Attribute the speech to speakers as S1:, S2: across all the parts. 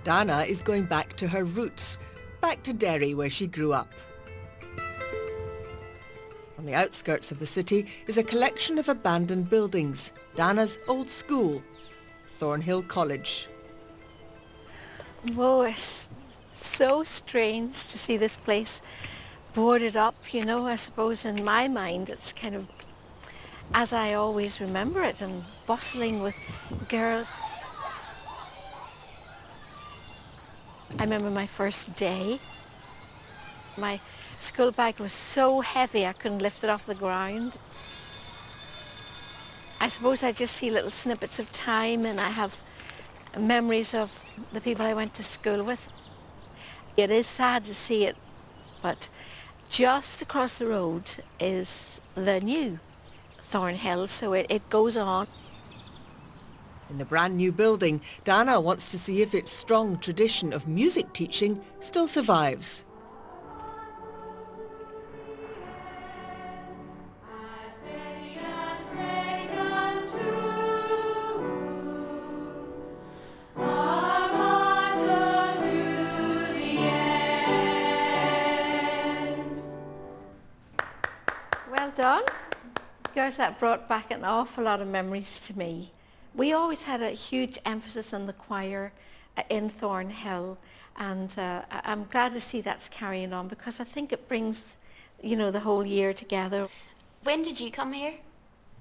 S1: Dana is going back to her roots, back to Derry where she grew up. On the outskirts of the city is a collection of abandoned buildings, Dana's old school, Thornhill College.
S2: Whoa, it's so strange to see this place boarded up, you know. I suppose in my mind it's kind of as I always remember it, and bustling with girls. I remember my first day. My school bag was so heavy I couldn't lift it off the ground. I suppose I just see little snippets of time, and I have memories of the people I went to school with. It is sad to see it, but just across the road is the new Thornhill, so it goes on.
S1: In the brand new building, Dana wants to see if its strong tradition of music teaching still survives.
S2: Well done. Girls, that brought back an awful lot of memories to me. We always had a huge emphasis on the choir in Thornhill, and I'm glad to see that's carrying on, because I think it brings, you know, the whole year together.
S3: When did you come here?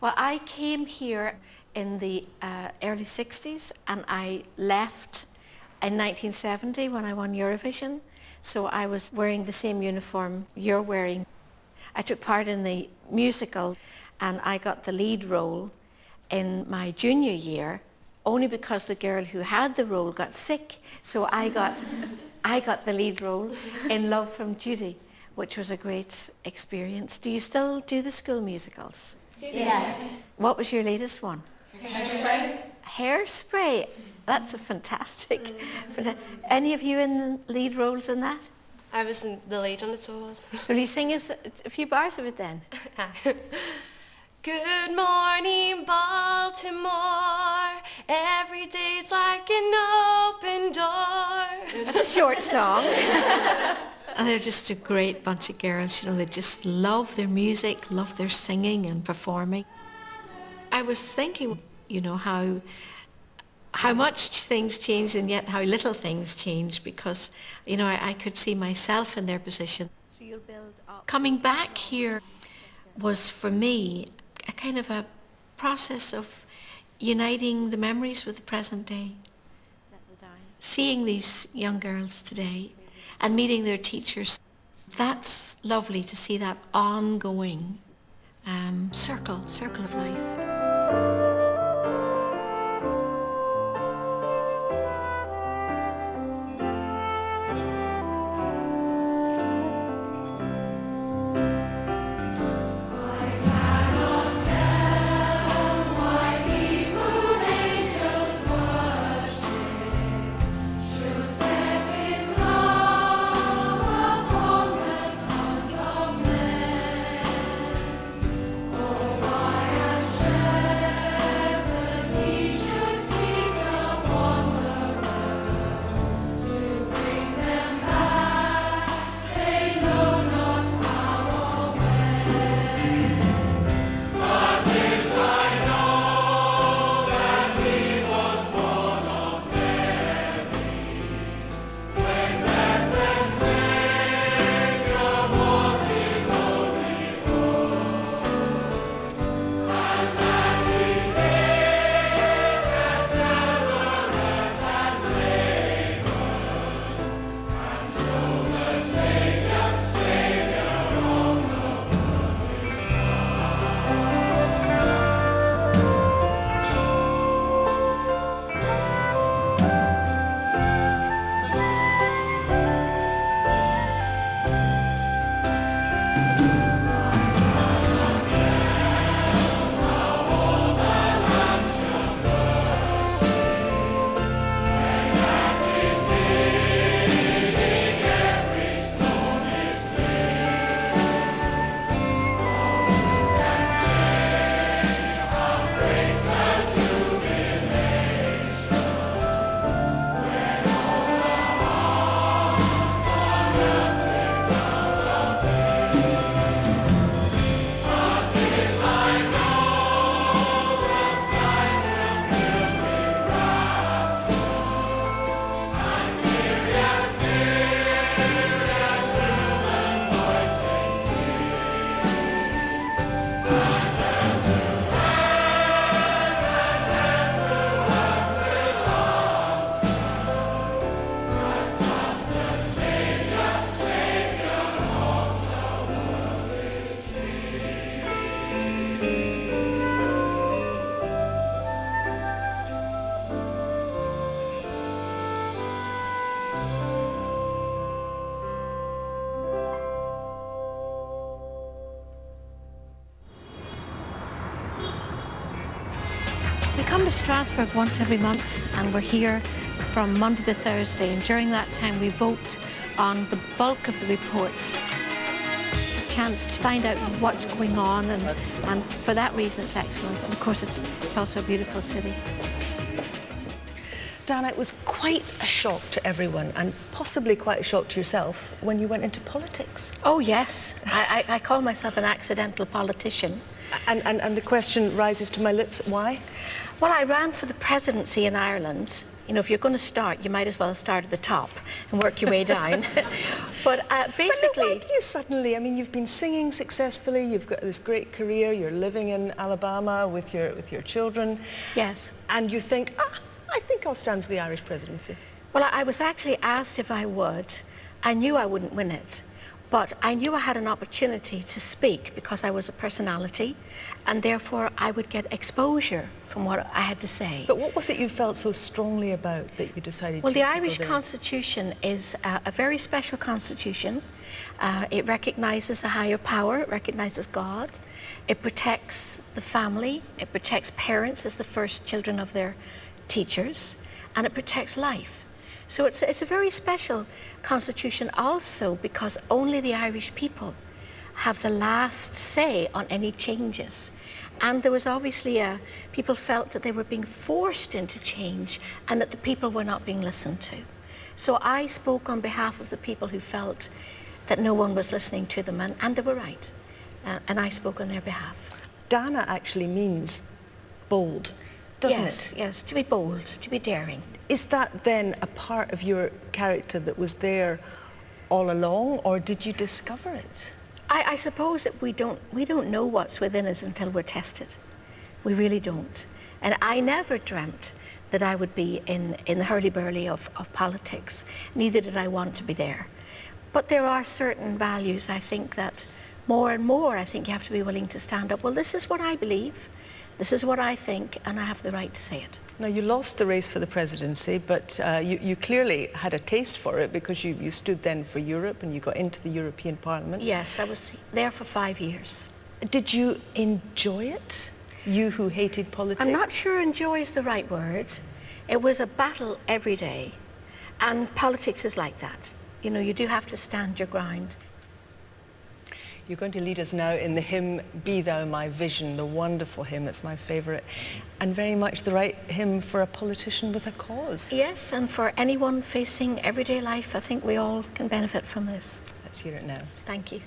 S2: Well, I came here in the early 60s, and I left in 1970 when I won Eurovision, so I was wearing the same uniform you're wearing. I took part in the musical, and I got the lead role in my junior year, only because the girl who had the role got sick. So I got the lead role in Love from Judy, which was a great experience. Do you still do the school musicals?
S3: Yes.
S2: What was your latest one?
S3: Hairspray.
S2: Hairspray. That's a fantastic. Any of you in the lead roles in that?
S4: I was in the lead on it, so I was.
S2: So will you sing us a few bars of it then?
S4: Good morning, Baltimore. Every day's like an open door.
S2: That's a short song. And they're just a great bunch of girls, you know, they just love their music, love their singing and performing. I was thinking, you know, how much things change and yet how little things change, because, you know, I could see myself in their position. So you'll build up. Coming back here was, for me, a kind of a process of uniting the memories with the present day. Seeing these young girls today and meeting their teachers, that's lovely to see that ongoing circle of life. We come to Strasbourg once every month, and we're here from Monday to Thursday, and during that time we vote on the bulk of the reports. It's a chance to find out what's going on, and for that reason it's excellent. And of course it's also a beautiful city.
S1: Dana, it was quite a shock to everyone, and possibly quite a shock to yourself, when you went into politics.
S2: Oh yes, I call myself an accidental politician.
S1: And the question rises to my lips, why?
S2: Well, I ran for the presidency in Ireland. You know, if you're going to start, you might as well start at the top and work your way down. But basically...
S1: Why do you suddenly, I mean, you've been singing successfully, you've got this great career, you're living in Alabama with your children.
S2: Yes.
S1: And you think, I think I'll stand for the Irish presidency.
S2: Well, I was actually asked if I would. I knew I wouldn't win it, but I knew I had an opportunity to speak because I was a personality, and therefore I would get exposure from what I had to say.
S1: But what was it you felt so strongly about that you decided
S2: Well,
S1: to
S2: the
S1: go
S2: Irish
S1: there?
S2: Constitution is a very special constitution. It recognises a higher power, it recognises God, it protects the family, it protects parents as the first children of their teachers, and it protects life. So it's a very special constitution also because only the Irish people have the last say on any changes. And there was obviously people felt that they were being forced into change and that the people were not being listened to. So I spoke on behalf of the people who felt that no one was listening to them, and they were right. And I spoke on their behalf.
S1: Dana actually means bold, doesn't it?
S2: Yes, to be bold, to be daring.
S1: Is that then a part of your character that was there all along, or did you discover it?
S2: I suppose that we don't know what's within us until we're tested. We really don't. And I never dreamt that I would be in the hurly-burly of politics. Neither did I want to be there. But there are certain values, I think, that more and more, I think you have to be willing to stand up. Well, this is what I believe. This is what I think, and I have the right to say it.
S1: Now, you lost the race for the presidency, but you clearly had a taste for it because you stood then for Europe and you got into the European Parliament.
S2: Yes, I was there for 5 years.
S1: Did you enjoy it, you who hated politics?
S2: I'm not sure enjoy is the right word. It was a battle every day, and politics is like that. You know, you do have to stand your ground.
S1: You're going to lead us now in the hymn, Be Thou My Vision, the wonderful hymn. It's my favourite, and very much the right hymn for a politician with a cause.
S2: Yes, and for anyone facing everyday life, I think we all can benefit from this.
S1: Let's hear it now.
S2: Thank you.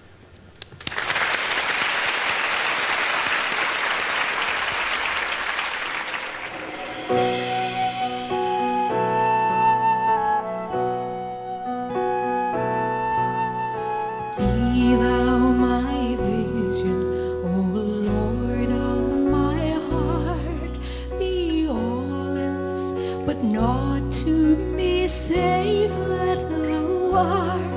S5: Be thou my vision, O Lord of my heart. Be all else, but not to me, save that thou art.